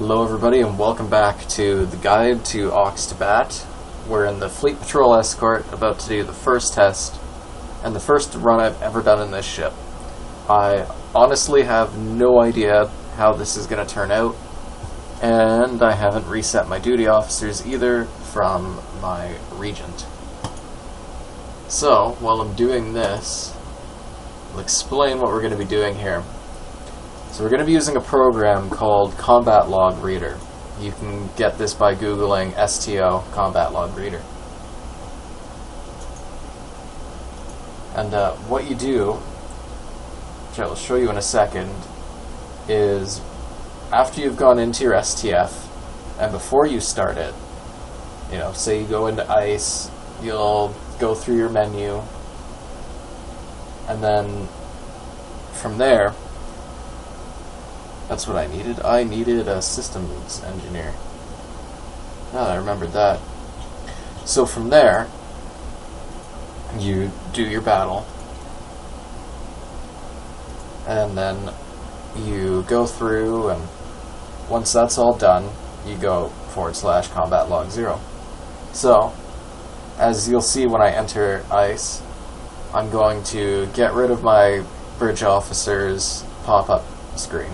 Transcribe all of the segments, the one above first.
Hello everybody and welcome back to the guide to Aux to Bat. We're in the Fleet Patrol Escort, about to do the first test, and the first run I've ever done in this ship. I honestly have no idea how this is going to turn out, and I haven't reset my duty officers either from my Regent. So, while I'm doing this, I'll explain what we're going to be doing here. So we're going to be using a program called CombatLogReader. You can get this by Googling STO CombatLogReader. And what you do, which I will show you in a second, is after you've gone into your STF, and before you start it, you know, say you go into ICE, you'll go through your menu, and then from there, that's what I needed. I needed a systems engineer. Now that I remembered that. So from there, you do your battle, and then you go through, and once that's all done, you go /combat-log0. So, as you'll see when I enter ICE, I'm going to get rid of my bridge officer's pop-up screen.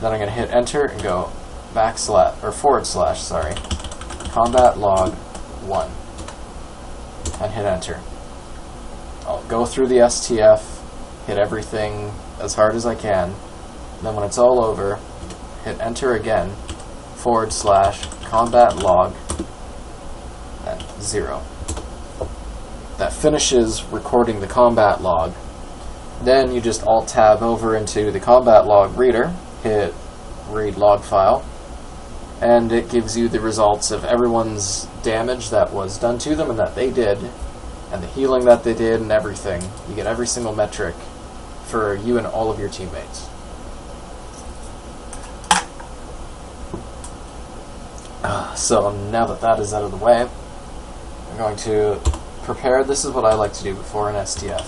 Then I'm going to hit enter and go /combat-log1 and hit enter. I'll go through the STF, hit everything as hard as I can, and then when it's all over, hit enter again, /combat-log and 0. That finishes recording the combat log. Then you just Alt-Tab over into the CombatLogReader, hit read log file, and it gives you the results of everyone's damage that was done to them and that they did, and the healing that they did and everything. You get every single metric for you and all of your teammates. So now that that is out of the way, I'm going to prepare. This is what I like to do before an STF.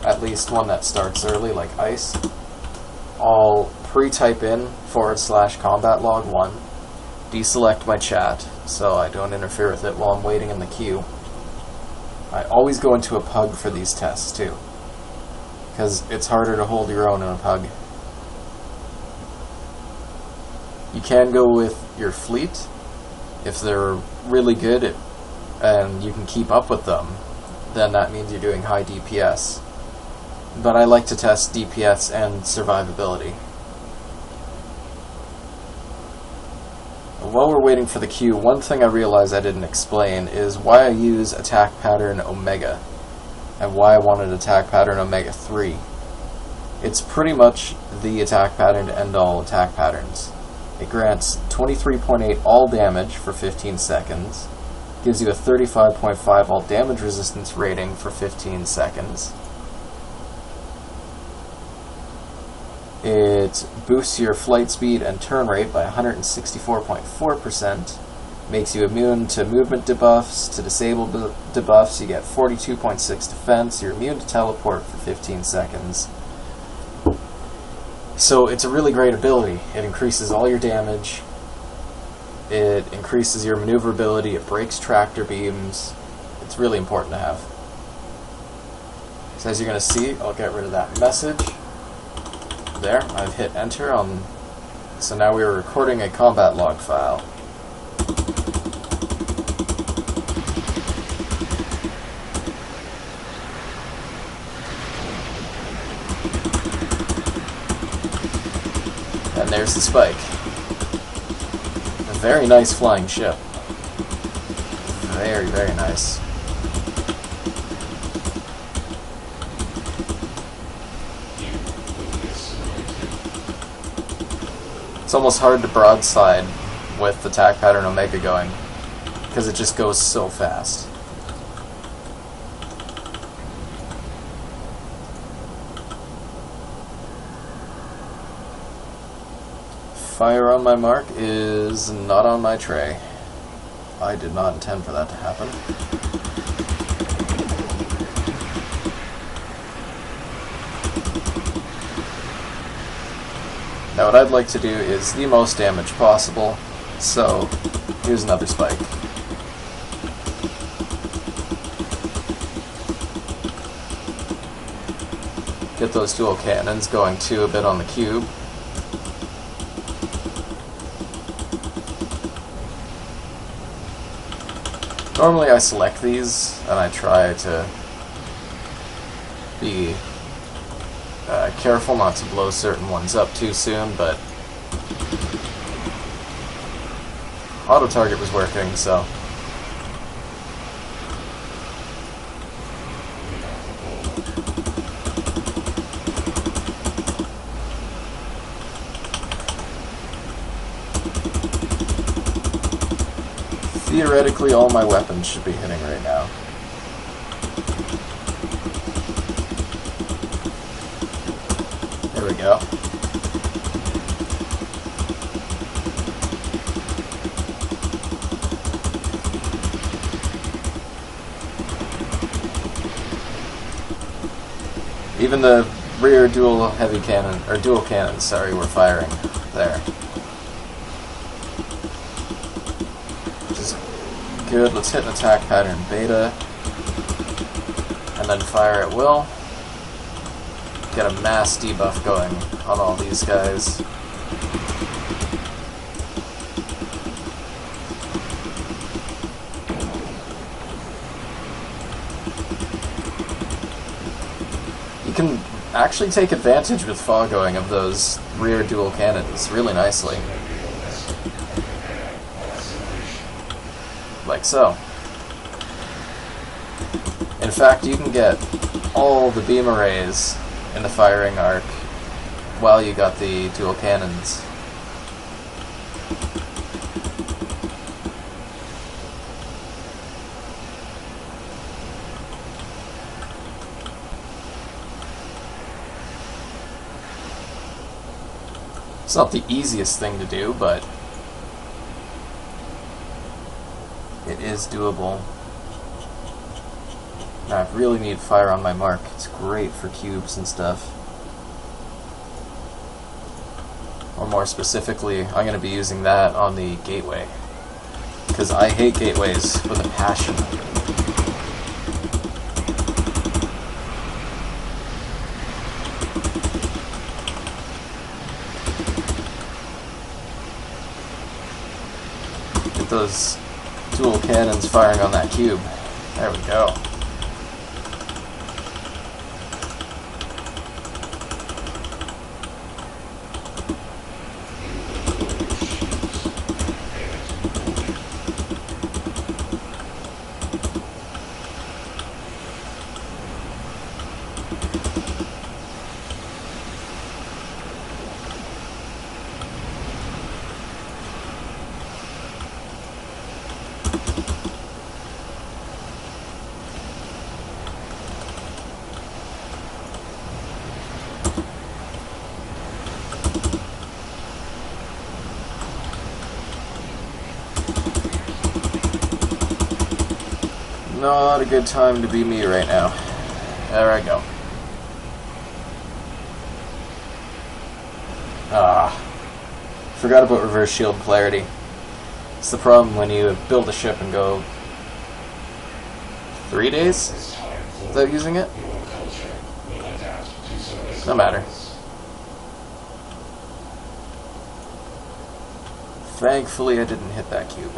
At least one that starts early, like ICE. I'll pre-type in /combat-log1, deselect my chat so I don't interfere with it while I'm waiting in the queue. I always go into a pug for these tests too, because it's harder to hold your own in a pug. You can go with your fleet if they're really good and you can keep up with them, then that means you're doing high DPS. But I like to test DPS and survivability. While we're waiting for the queue, one thing I realized I didn't explain is why I use attack pattern Omega, and why I wanted attack pattern Omega 3. It's pretty much the attack pattern to end all attack patterns. It grants 23.8 all damage for 15 seconds, gives you a 35.5 all damage resistance rating for 15 seconds. It boosts your flight speed and turn rate by 164.4%, makes you immune to movement debuffs, to disable debuffs. You get 42.6 defense, you're immune to teleport for 15 seconds. So it's a really great ability. It increases all your damage, it increases your maneuverability, it breaks tractor beams. It's really important to have. So as you're going to see, I'll get rid of that message. There, I've hit enter on, so now we are recording a combat log file. And there's the Spike. A very nice flying ship. Very, very nice. It's almost hard to broadside with attack pattern Omega going, because it just goes so fast. Fire on my mark is not on my tray. I did not intend for that to happen. Now what I'd like to do is the most damage possible, so here's another spike. Get those dual cannons going too a bit on the cube. Normally I select these and I try to be careful not to blow certain ones up too soon, but auto target was working, so theoretically all my weapons should be hitting right now. There we go. Even the rear dual heavy cannon, or dual cannons, sorry, were firing there. Which is good. Let's hit an attack pattern beta, and then fire at will. Get a mass debuff going on all these guys. You can actually take advantage with foggoing of those rear dual cannons really nicely. Like so. In fact, you can get all the beam arrays in the firing arc while you got the dual cannons. It's not the easiest thing to do, but it is doable. Now I really need fire on my mark. It's great for cubes and stuff. Or more specifically, I'm going to be using that on the gateway. Because I hate gateways with a passion. Get those dual cannons firing on that cube. There we go. Not a good time to be me right now. There I go. Forgot about reverse shield polarity. It's the problem when you build a ship and go 3 days without using it. No matter. Thankfully I didn't hit that cube.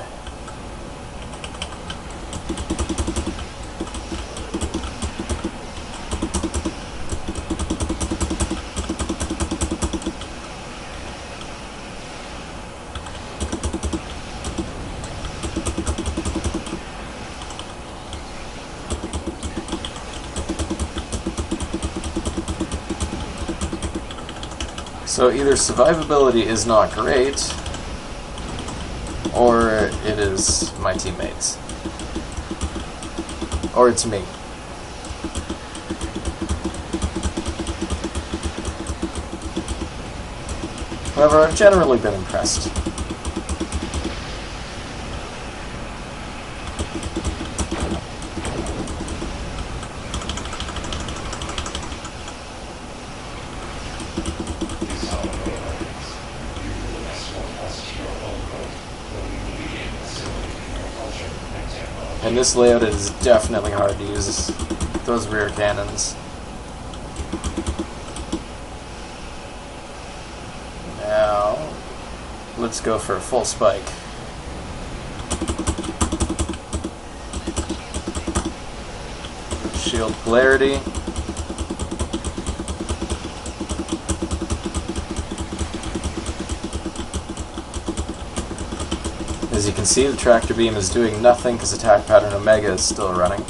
So either survivability is not great, or it is my teammates. Or it's me. However, I've generally been impressed. In this layout, it is definitely hard to use those rear cannons. Now, let's go for a full spike. Shield polarity. As you can see, the tractor beam is doing nothing because attack pattern Omega is still running.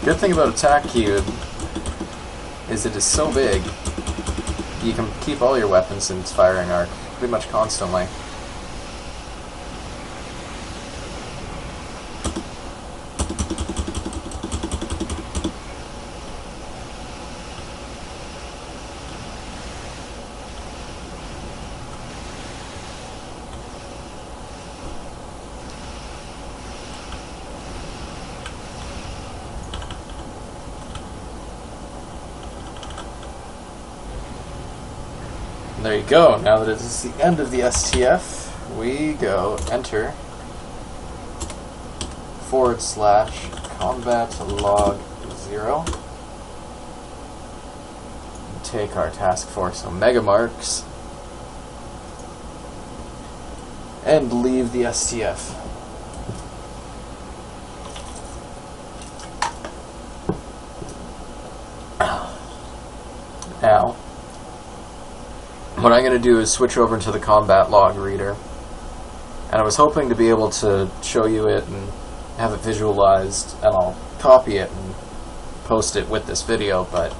Good thing about Attack Cube is it is so big, you can keep all your weapons in its firing arc pretty much constantly. There you go. Now that it is the end of the STF, we go enter /CombatLogReader. Take our task force Omega marks and leave the STF. Now, what I'm going to do is switch over to the CombatLogReader, and I was hoping to be able to show you it and have it visualized, and I'll copy it and post it with this video, but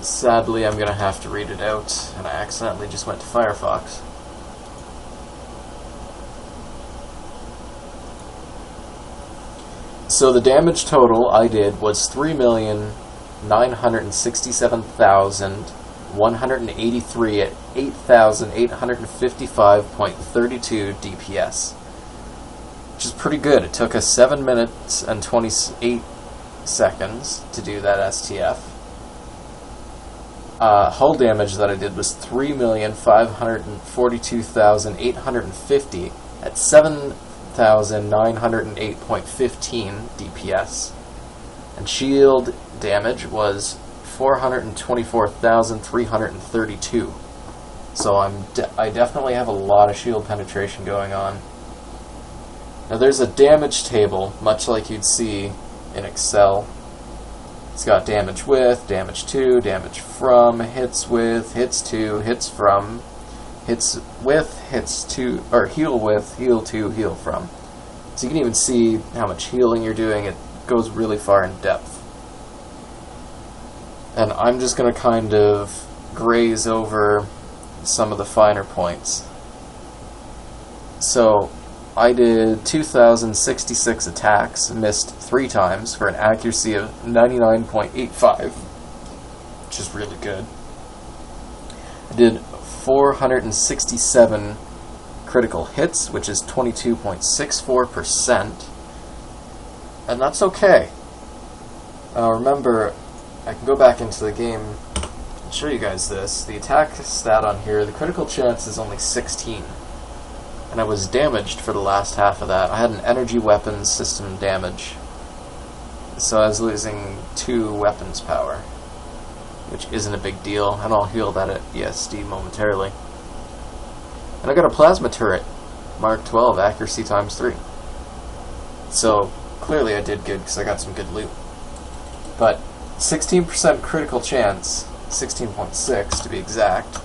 sadly I'm going to have to read it out, and I accidentally just went to Firefox. So the damage total I did was 3,967,183 at 8,855.32 DPS, which is pretty good. It took us 7 minutes and 28 seconds to do that STF. Hull damage that I did was 3,542,850 at 7,908.15 DPS, and shield damage was 424,332. So I definitely have a lot of shield penetration going on. Now there's a damage table, much like you'd see in Excel. It's got damage with, damage to, damage from, hits with, hits to, hits from, hits with, hits to, or heal with, heal to, heal from. So you can even see how much healing you're doing. It goes really far in depth. And I'm just going to kind of graze over some of the finer points. So I did 2,066 attacks, missed 3 times for an accuracy of 99.85, which is really good. I did 467 critical hits, which is 22.64%, and that's okay. Remember, I can go back into the game and show you guys this. The attack stat on here, the critical chance is only 16. And I was damaged for the last half of that. I had an energy weapons system damage. So I was losing 2 weapons power, which isn't a big deal, and I'll heal that at ESD momentarily. And I got a plasma turret, Mark 12, accuracy times 3. So clearly I did good because I got some good loot. But 16% critical chance, 16.6 to be exact,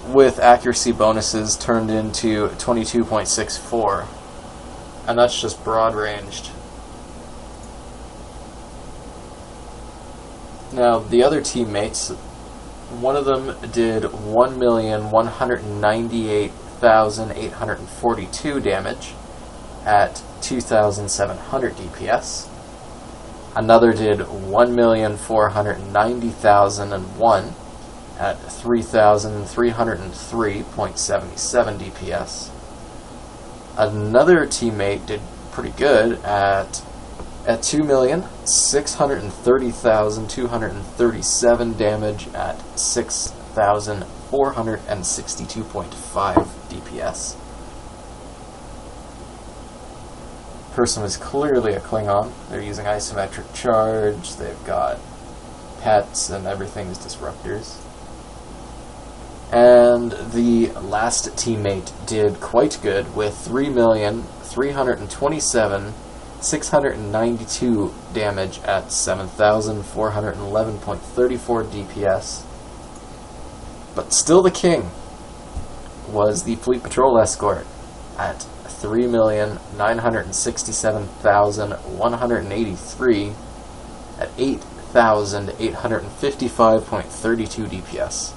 with accuracy bonuses turned into 22.64, and that's just broad ranged. Now the other teammates, one of them did 1,198,842 damage at 2,700 DPS. Another did 1,490,001 at 3,303.77 DPS. Another teammate did pretty good at 2,630,237 damage at 6,462.5 DPS. Person was clearly a Klingon. They're using isometric charge, they've got pets, and everything is disruptors. And the last teammate did quite good with 3,327,692 damage at 7,411.34 DPS. But still the king was the Fleet Patrol Escort at 3,967,183 at 8,855.32 DPS.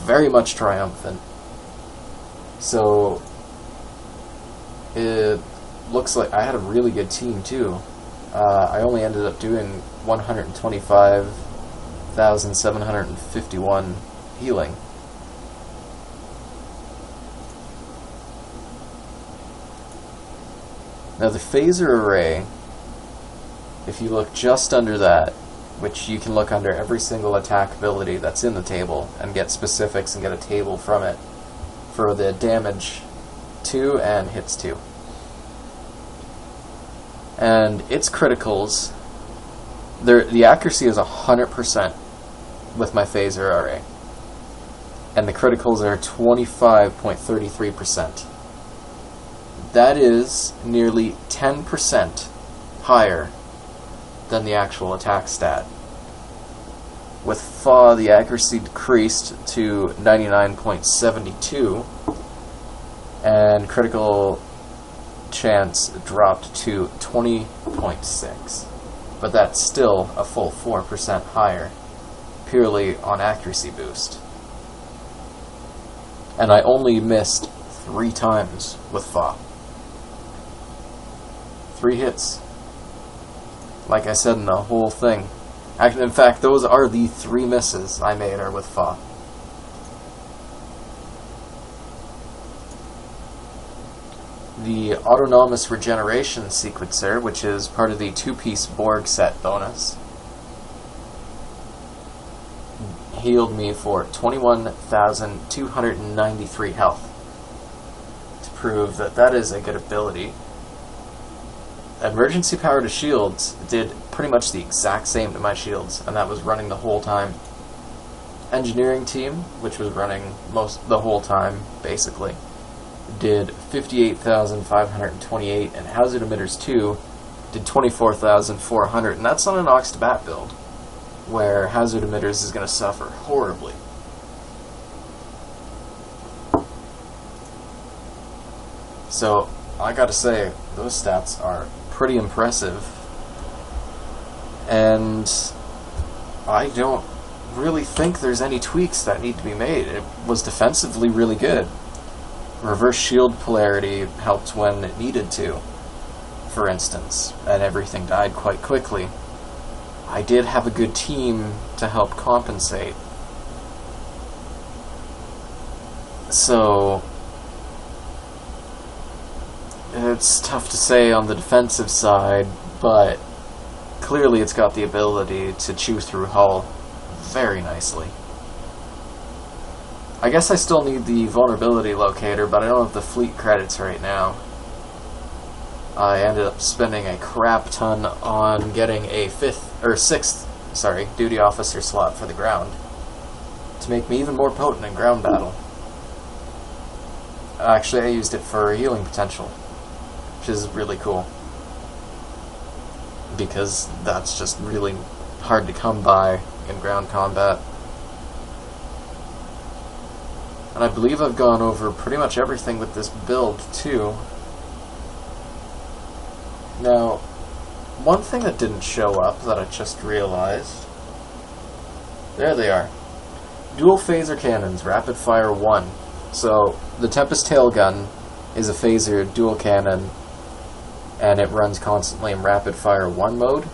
Very much triumphant. So it looks like I had a really good team too. I only ended up doing 125,751 healing. Now the phaser array, if you look just under that, which you can look under every single attack ability that's in the table and get specifics and get a table from it for the damage to and hits to. And its criticals, the accuracy is 100% with my phaser array. And the criticals are 25.33%. That is nearly 10% higher than the actual attack stat. With FA, the accuracy decreased to 99.72, and critical chance dropped to 20.6. But that's still a full 4% higher, purely on accuracy boost. And I only missed 3 times with FA. 3 hits. Like I said in the whole thing. In fact, those are the 3 misses I made are with FA. The autonomous regeneration sequencer, which is part of the 2-piece Borg set bonus, healed me for 21,293 health. To prove that that is a good ability. Emergency power to shields did pretty much the exact same to my shields, and that was running the whole time. Engineering team, which was running the whole time, basically, did 58,528, and hazard emitters 2 did 24,400, and that's on an Ox to Bat build, where hazard emitters is going to suffer horribly. So, I gotta say, those stats are pretty impressive, and I don't really think there's any tweaks that need to be made. It was defensively really good. Reverse shield polarity helped when it needed to, for instance, and everything died quite quickly. I did have a good team to help compensate. So it's tough to say on the defensive side, but clearly it's got the ability to chew through hull very nicely. I guess I still need the vulnerability locator, but I don't have the fleet credits right now. I ended up spending a crap ton on getting a 6th duty officer slot for the ground to make me even more potent in ground battle. Actually, I used it for healing potential, which is really cool, because that's just really hard to come by in ground combat. And I believe I've gone over pretty much everything with this build too. Now, one thing that didn't show up that I just realized, there they are. Dual phaser cannons, rapid fire 1. So the Tempest tailgun is a phaser dual cannon, and it runs constantly in rapid fire 1 mode.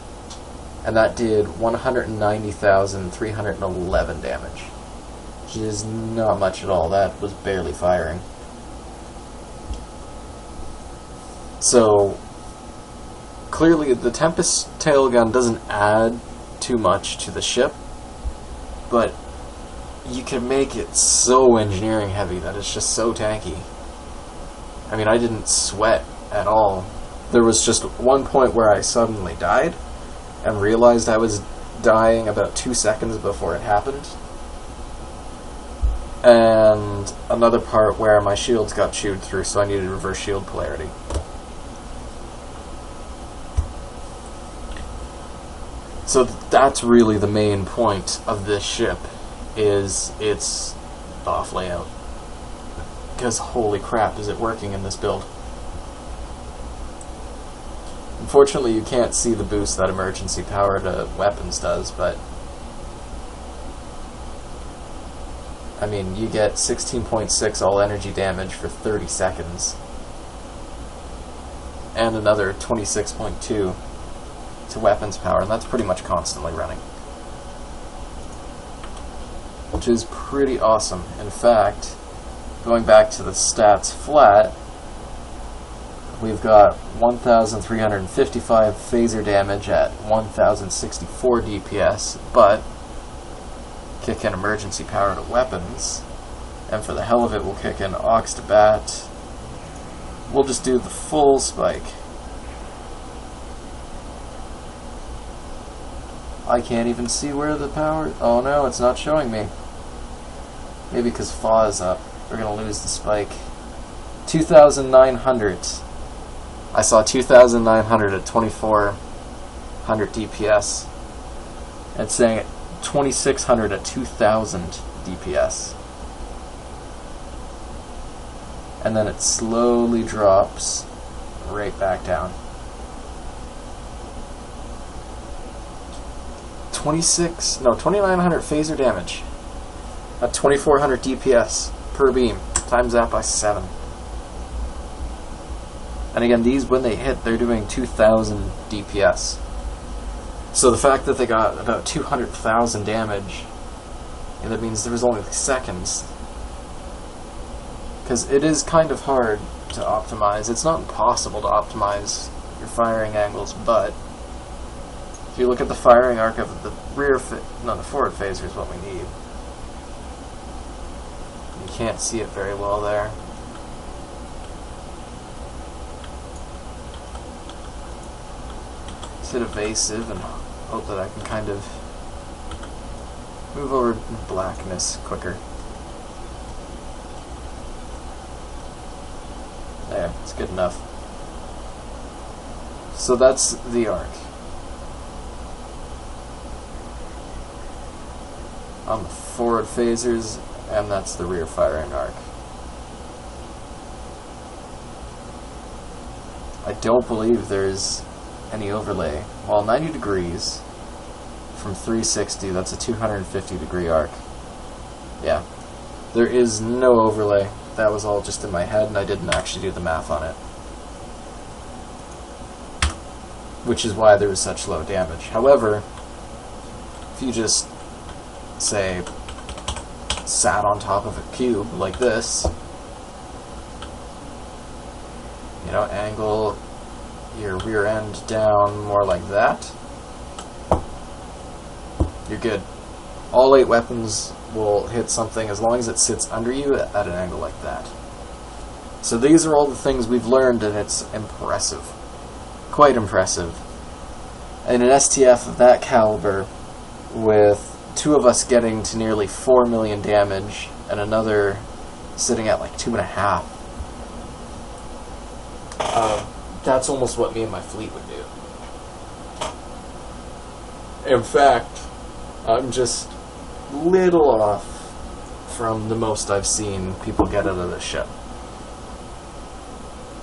and that did 190,311 damage, which is not much at all. That was barely firing. So, clearly the Tempest tailgun doesn't add too much to the ship, but you can make it so engineering heavy that it's just so tanky. I mean, I didn't sweat at all. There was just one point where I suddenly died and realized I was dying about 2 seconds before it happened. And another part where my shields got chewed through, so I needed reverse shield polarity. So that's really the main point of this ship, is its off layout. Because holy crap, is it working in this build. Unfortunately, you can't see the boost that emergency power to weapons does, but I mean, you get 16.6 all energy damage for 30 seconds, and another 26.2 to weapons power, and that's pretty much constantly running, which is pretty awesome. In fact, going back to the stats flat, we've got 1,355 phaser damage at 1,064 DPS, but kick in emergency power to weapons, and for the hell of it, we'll kick in aux to bat. We'll just do the full spike. I can't even see where the power... Oh no, it's not showing me. Maybe because FA is up. We're going to lose the spike. 2,900. I saw 2,900 at 2,400 DPS. It's saying 2,600 at 2,000 DPS. And then it slowly drops right back down. 2,900 phaser damage at 2,400 DPS per beam. Times that by 7. And again, these, when they hit, they're doing 2,000 DPS. So the fact that they got about 200,000 damage, and that means there was only seconds. Because it is kind of hard to optimize. It's not impossible to optimize your firing angles, but if you look at the firing arc of the the forward phaser is what we need. You can't see it very well there. Hit evasive and hope that I can kind of move over blackness quicker. There, it's good enough. So that's the arc. On the forward phasers, and that's the rear firing arc. I don't believe there's any overlay. Well, 90 degrees from 360, that's a 250 degree arc. Yeah, there is no overlay. That was all just in my head, and I didn't actually do the math on it. Which is why there was such low damage. However, if you just, say, sat on top of a cube like this, you know, angle your rear end down more like that, you're good. All 8 weapons will hit something as long as it sits under you at an angle like that. So these are all the things we've learned, and it's impressive. Quite impressive. In an STF of that caliber, with 2 of us getting to nearly 4 million damage, and another sitting at like 2.5, that's almost what me and my fleet would do. In fact, I'm just little off from the most I've seen people get out of this ship.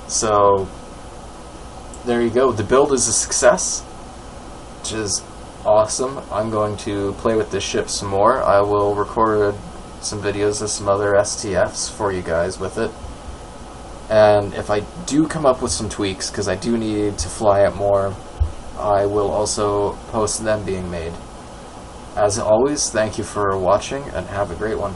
So, there you go. The build is a success, which is awesome. I'm going to play with this ship some more. I will record some videos of some other STFs for you guys with it. And if I do come up with some tweaks, because I do need to fly it more, I will also post them being made. As always, thank you for watching, and have a great one.